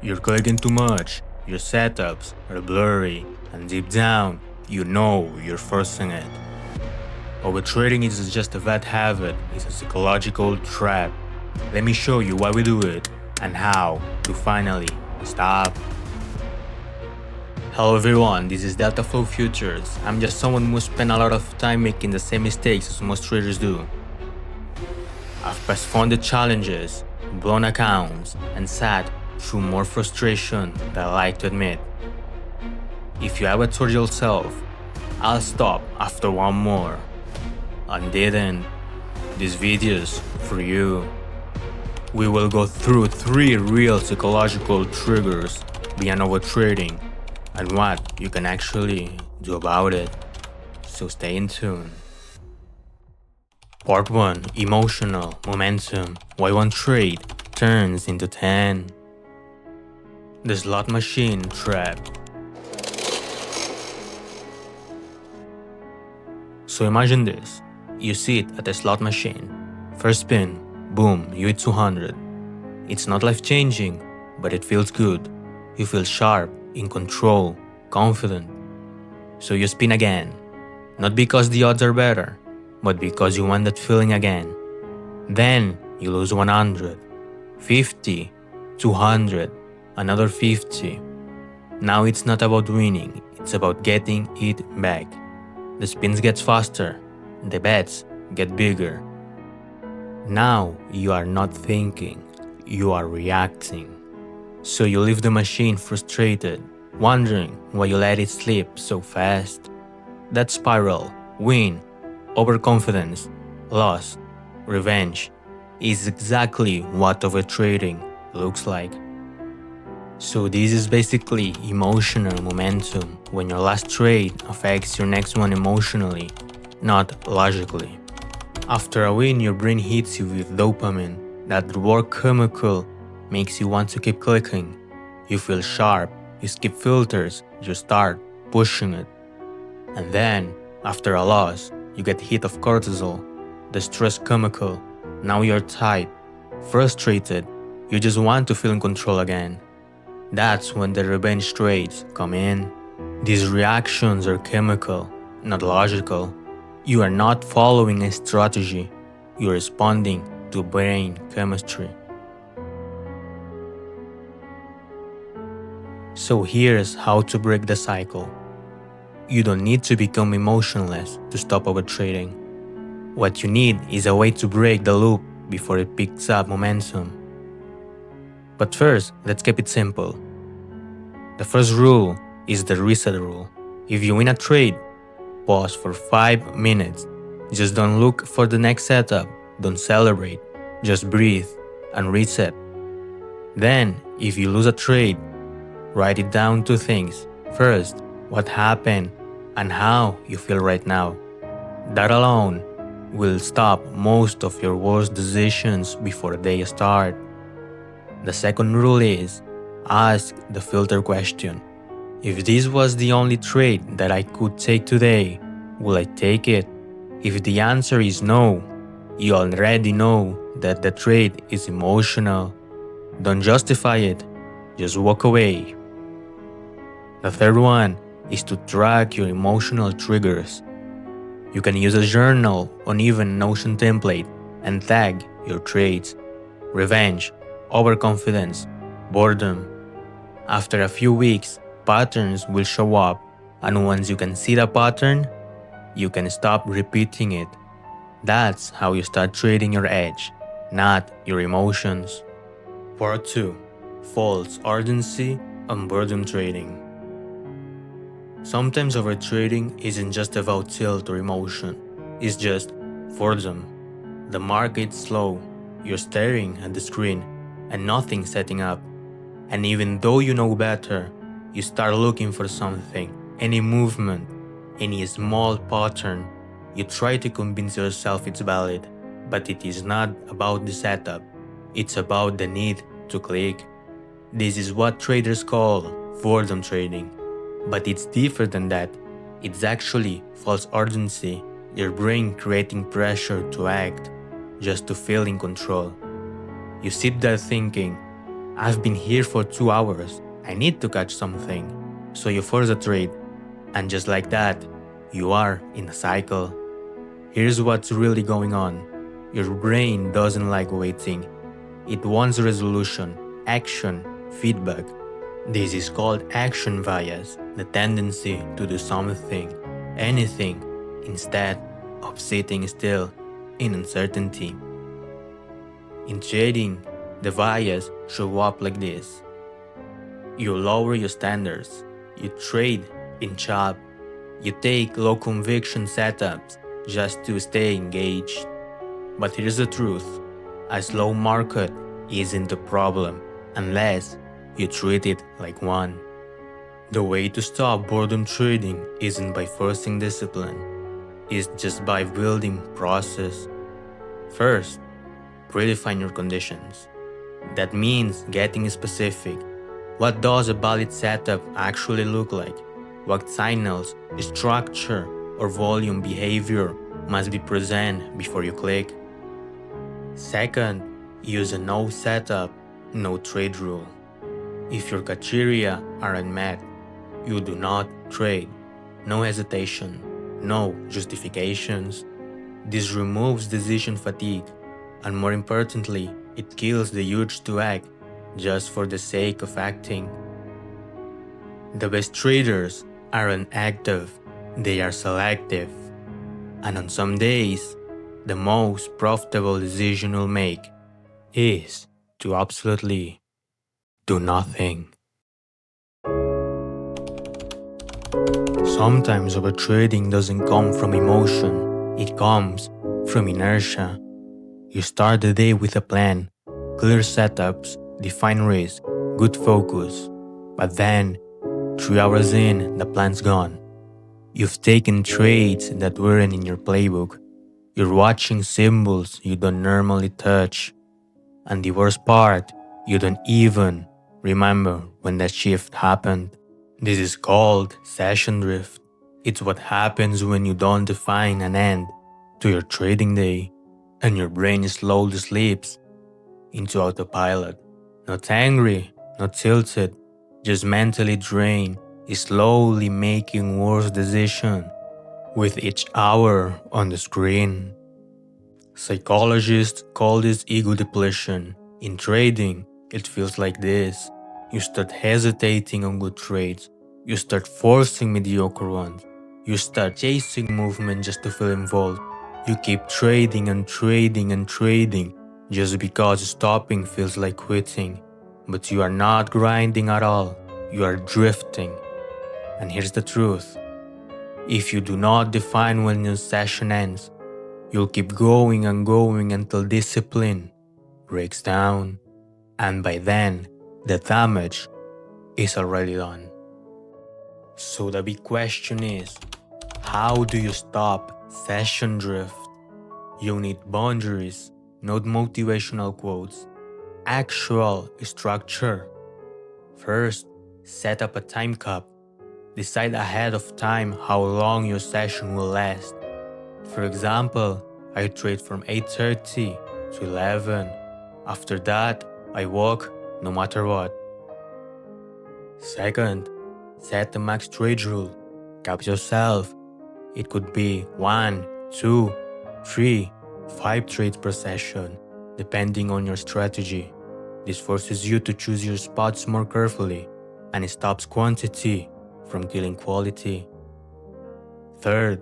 You're clicking too much, your setups are blurry, and deep down, you know you're forcing it. Overtrading isn't just a bad habit, it's a psychological trap. Let me show you why we do it and how to finally stop. Hello everyone, this is Delta Flow Futures. I'm just someone who spent a lot of time making the same mistakes as most traders do. I've postponed challenges, blown accounts, and sat through more frustration than I like to admit. If you ever told yourself, I'll stop after one more, and didn't, this video's for you. We will go through 3 real psychological triggers behind overtrading and what you can actually do about it. So stay in tune. Part 1. Emotional momentum. Why one trade turns into 10. The slot machine trap. So imagine this. You sit at a slot machine. First spin, boom, you hit 200. It's not life-changing, but it feels good. You feel sharp, in control, confident. So you spin again. Not because the odds are better, but because you want that feeling again. Then you lose 100, 50, 200, another 50. Now it's not about winning, it's about getting it back. The spins get faster, the bets get bigger. Now you are not thinking, you are reacting. So you leave the machine frustrated, wondering why you let it slip so fast. That spiral, win, overconfidence, loss, revenge, is exactly what overtrading looks like. So this is basically emotional momentum when your last trade affects your next one emotionally, not logically. After a win, your brain hits you with dopamine. That reward chemical makes you want to keep clicking. You feel sharp, you skip filters, you start pushing it. And then, after a loss, you get hit of cortisol, the stress chemical. Now you're tight, frustrated, you just want to feel in control again. That's when the revenge trades come in. These reactions are chemical, not logical. You are not following a strategy, you're responding to brain chemistry. So here's how to break the cycle. You don't need to become emotionless to stop overtrading. What you need is a way to break the loop before it picks up momentum. But first, let's keep it simple. The first rule is the reset rule. If you win a trade, pause for 5 minutes. Just don't look for the next setup, don't celebrate, just breathe and reset. Then, if you lose a trade, write it down 2 things. First, what happened and how you feel right now. That alone will stop most of your worst decisions before they start. The second rule is, ask the filter question. If this was the only trade that I could take today, will I take it? If the answer is no, you already know that the trade is emotional. Don't justify it, just walk away. The third one is to track your emotional triggers. You can use a journal or even Notion template and tag your trades. Revenge, overconfidence, boredom. After a few weeks, patterns will show up, and once you can see the pattern, you can stop repeating it. That's how you start trading your edge, not your emotions. Part 2. False urgency and boredom trading. Sometimes overtrading isn't just about tilt or emotion, it's just boredom. The market's slow, you're staring at the screen, and nothing's setting up. And even though you know better, you start looking for something, any movement, any small pattern. You try to convince yourself it's valid, but it is not about the setup, it's about the need to click. This is what traders call boredom trading. But it's deeper than that. It's actually false urgency, your brain creating pressure to act, just to feel in control. You sit there thinking, I've been here for 2 hours. I need to catch something. So you force a trade. And just like that, you are in a cycle. Here's what's really going on. Your brain doesn't like waiting. It wants resolution, action, feedback. This is called action bias, the tendency to do something, anything, instead of sitting still in uncertainty. In trading, the bias show up like this. You lower your standards. You trade in chop. You take low conviction setups just to stay engaged. But here's the truth. A slow market isn't a problem unless you treat it like one. The way to stop boredom trading isn't by forcing discipline. It's just by building process. First, redefine your conditions. That means getting specific. What does a valid setup actually look like? What signals, structure, or volume behavior must be present before you click? Second, use a no setup, no trade rule. If your criteria aren't met, you do not trade. No hesitation, no justifications. This removes decision fatigue, and more importantly, it kills the urge to act just for the sake of acting. The best traders aren't active, they are selective. And on some days, the most profitable decision you'll make is to absolutely do nothing. Sometimes overtrading doesn't come from emotion, it comes from inertia. You start the day with a plan, clear setups, defined risk, good focus. But then, 3 hours in, the plan's gone. You've taken trades that weren't in your playbook. You're watching symbols you don't normally touch. And the worst part, you don't even remember when that shift happened. This is called session drift. It's what happens when you don't define an end to your trading day and your brain slowly slips into autopilot. Not angry, not tilted, just mentally drained, slowly making worse decisions with each hour on the screen. Psychologists call this ego depletion. In trading, it feels like this. You start hesitating on good trades. You start forcing mediocre ones. You start chasing movement just to feel involved. You keep trading and trading and trading just because stopping feels like quitting. But you are not grinding at all. You are drifting. And here's the truth. If you do not define when your session ends, you'll keep going and going until discipline breaks down. And by then, the damage is already done. So the big question is, how do you stop session drift? You need boundaries, not motivational quotes. Actual structure. First, set up a time cap. Decide ahead of time how long your session will last. For example, I trade from 8:30 to 11. After that, I walk no matter what. Second, set the max trade rule. Cap yourself. It could be 1, 2, 3, 5 trades per session, depending on your strategy. This forces you to choose your spots more carefully, and it stops quantity from killing quality. Third,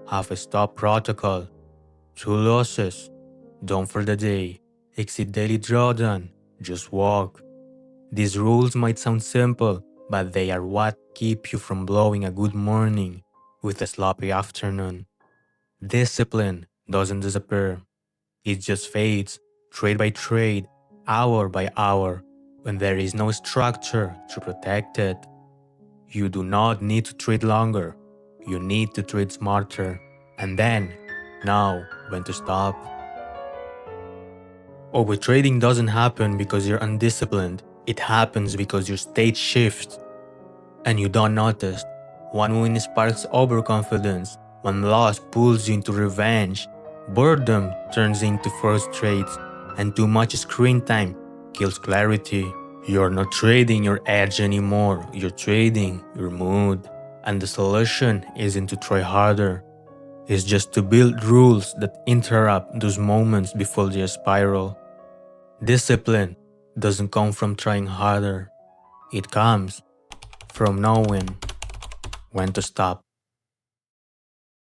have a stop protocol. 2 losses. Don't for the day. Exit daily drawdown. Just walk. These rules might sound simple, but they are what keep you from blowing a good morning with a sloppy afternoon. Discipline doesn't disappear. It just fades, trade by trade, hour by hour, when there is no structure to protect it. You do not need to trade longer. You need to trade smarter. And then, know when to stop. Overtrading doesn't happen because you're undisciplined. It happens because your state shifts and you don't notice. One win sparks overconfidence. One loss pulls you into revenge. Boredom turns into forced trades. And too much screen time kills clarity. You're not trading your edge anymore, you're trading your mood. And the solution isn't to try harder, it's just to build rules that interrupt those moments before they spiral. Discipline doesn't come from trying harder, it comes from knowing when to stop.